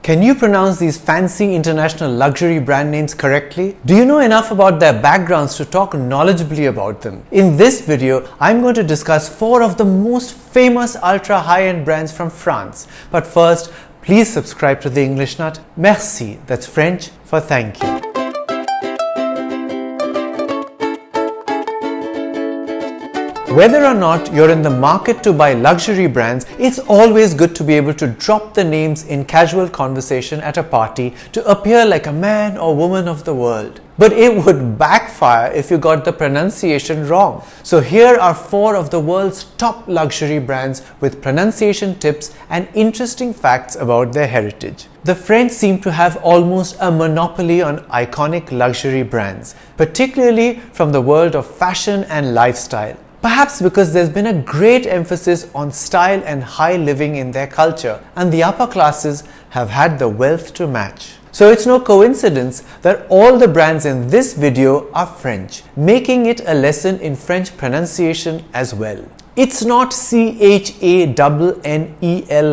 Can you pronounce these fancy international luxury brand names correctly? Do you know enough about their backgrounds to talk knowledgeably about them? In this video, I'm going to discuss 4 of the most famous ultra high-end brands from France. But first, please subscribe to The English Nut. Merci, that's French for thank you. Whether or not you're in the market to buy luxury brands, it's always good to be able to drop the names in casual conversation at a party to appear like a man or woman of the world. But it would backfire if you got the pronunciation wrong. So here are 4 of the world's top luxury brands with pronunciation tips and interesting facts about their heritage. The French seem to have almost a monopoly on iconic luxury brands, particularly from the world of fashion and lifestyle. Perhaps because there's been a great emphasis on style and high living in their culture, and the upper classes have had the wealth to match. So it's no coincidence that all the brands in this video are French, making it a lesson in French pronunciation as well. It's not Chanel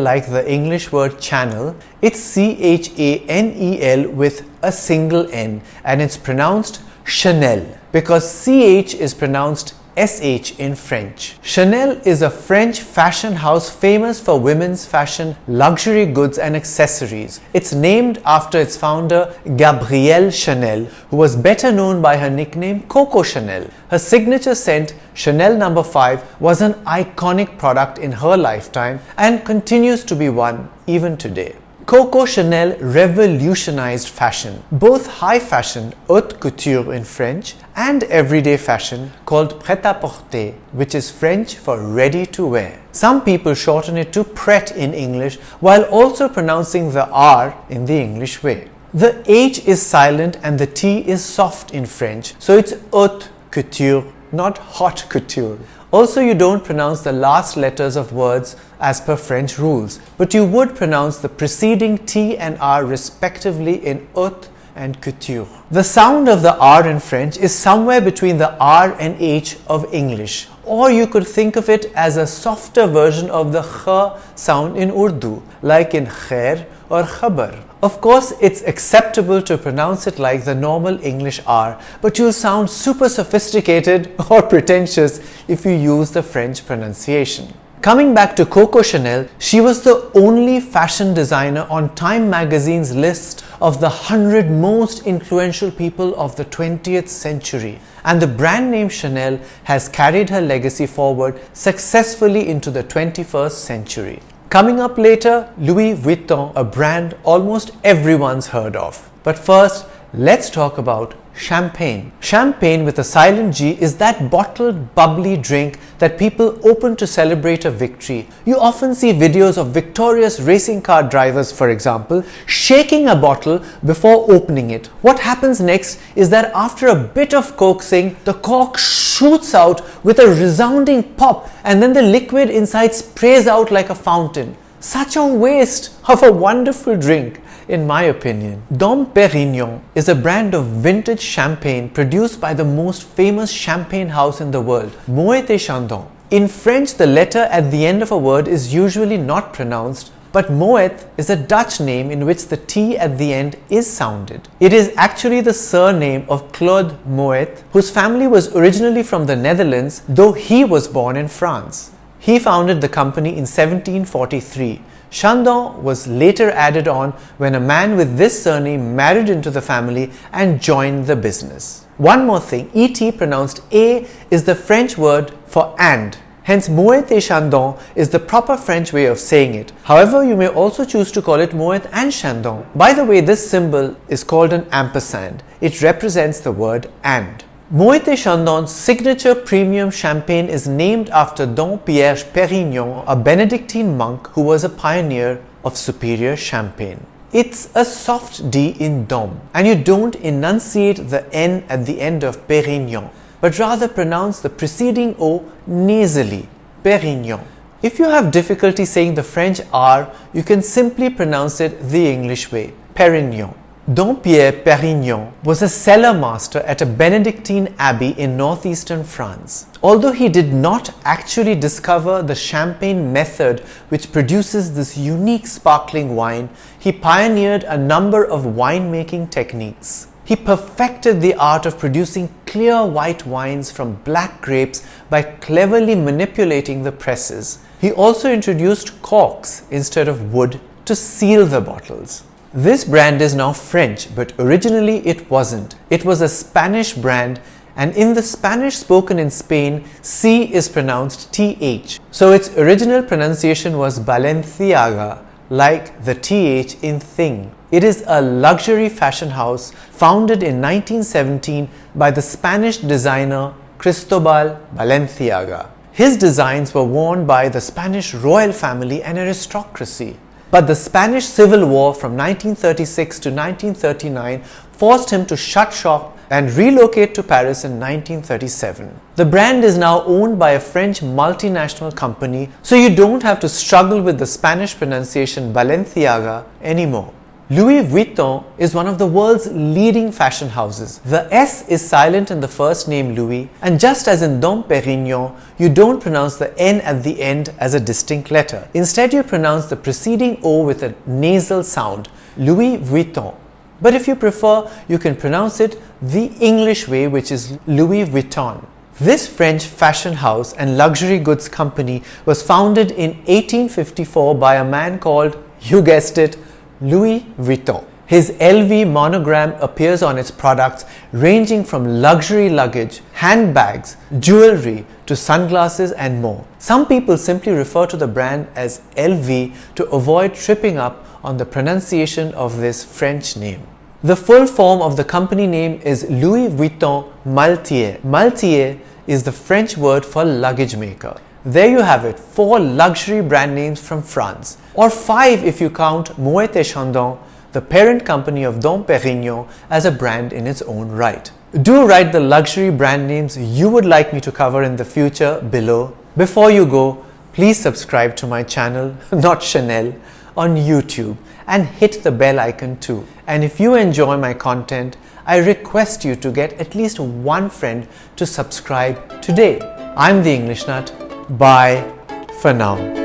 like the English word channel, it's Chanel with a single N, and it's pronounced Chanel because CH is pronounced SH in French. Chanel is a French fashion house famous for women's fashion, luxury goods and accessories. It's named after its founder Gabrielle Chanel, who was better known by her nickname Coco Chanel. Her signature scent, Chanel No. 5, was an iconic product in her lifetime and continues to be one even today. Coco Chanel revolutionized fashion, both high fashion, haute couture in French, and everyday fashion called prêt-à-porter, which is French for ready to wear. Some people shorten it to pret in English while also pronouncing the R in the English way. The H is silent and the T is soft in French, so it's haute couture, not haute couture. Also, you don't pronounce the last letters of words as per French rules, but you would pronounce the preceding T and R respectively in haute and couture. The sound of the R in French is somewhere between the R and H of English, or you could think of it as a softer version of the Kh sound in Urdu, like in khair or khabar. Of course, it's acceptable to pronounce it like the normal English R, but you'll sound super sophisticated or pretentious if you use the French pronunciation. Coming back to Coco Chanel, she was the only fashion designer on Time magazine's list of the 100 most influential people of the 20th century. And the brand name Chanel has carried her legacy forward successfully into the 21st century. Coming up later, Louis Vuitton, a brand almost everyone's heard of. But first, let's talk about champagne. Champagne with a silent G is that bottled, bubbly drink that people open to celebrate a victory. You often see videos of victorious racing car drivers, for example, shaking a bottle before opening it. What happens next is that after a bit of coaxing, the cork shoots out with a resounding pop, and then the liquid inside sprays out like a fountain. Such a waste of a wonderful drink, in my opinion. Dom Pérignon is a brand of vintage champagne produced by the most famous champagne house in the world, Moët Chandon. In French, the letter at the end of a word is usually not pronounced, but Moët is a Dutch name in which the T at the end is sounded. It is actually the surname of Claude Moët, whose family was originally from the Netherlands, though he was born in France. He founded the company in 1743. Chandon was later added on when a man with this surname married into the family and joined the business. One more thing, ET pronounced A is the French word for and. Hence, Moët Chandon is the proper French way of saying it. However, you may also choose to call it Moët and Chandon. By the way, this symbol is called an ampersand. It represents the word and. Moët Chandon's signature premium champagne is named after Dom Pierre Pérignon, a Benedictine monk who was a pioneer of superior champagne. It's a soft D in Dom, and you don't enunciate the N at the end of Pérignon, but rather pronounce the preceding O nasally, Pérignon. If you have difficulty saying the French R, you can simply pronounce it the English way, Pérignon. Dom Pierre Perignon was a cellar master at a Benedictine abbey in northeastern France. Although he did not actually discover the champagne method which produces this unique sparkling wine, he pioneered a number of winemaking techniques. He perfected the art of producing clear white wines from black grapes by cleverly manipulating the presses. He also introduced corks instead of wood to seal the bottles. This brand is now French, but originally it wasn't. It was a Spanish brand, and in the Spanish spoken in Spain, C is pronounced TH. So its original pronunciation was Balenciaga, like the TH in thing. It is a luxury fashion house founded in 1917 by the Spanish designer Cristobal Balenciaga. His designs were worn by the Spanish royal family and aristocracy. But the Spanish Civil War from 1936 to 1939 forced him to shut shop and relocate to Paris in 1937. The brand is now owned by a French multinational company, so you don't have to struggle with the Spanish pronunciation Balenciaga anymore. Louis Vuitton is one of the world's leading fashion houses. The S is silent in the first name Louis, and just as in Dom Perignon, you don't pronounce the N at the end as a distinct letter. Instead, you pronounce the preceding O with a nasal sound, Louis Vuitton. But if you prefer, you can pronounce it the English way, which is Louis Vuitton. This French fashion house and luxury goods company was founded in 1854 by a man called, you guessed it, Louis Vuitton. His LV monogram appears on its products, ranging from luxury luggage, handbags, jewelry to sunglasses and more. Some people simply refer to the brand as LV to avoid tripping up on the pronunciation of this French name. The full form of the company name is Louis Vuitton Maltier. Maltier is the French word for luggage maker. There you have it, 4 luxury brand names from France, or 5 if you count Moët Chandon, the parent company of Dom Perignon, as a brand in its own right. Do write the luxury brand names you would like me to cover in the future below. Before you go, please subscribe to my channel, not Chanel, on YouTube, and hit the bell icon too. And if you enjoy my content, I request you to get at least one friend to subscribe today. I'm the English Nut. Bye for now.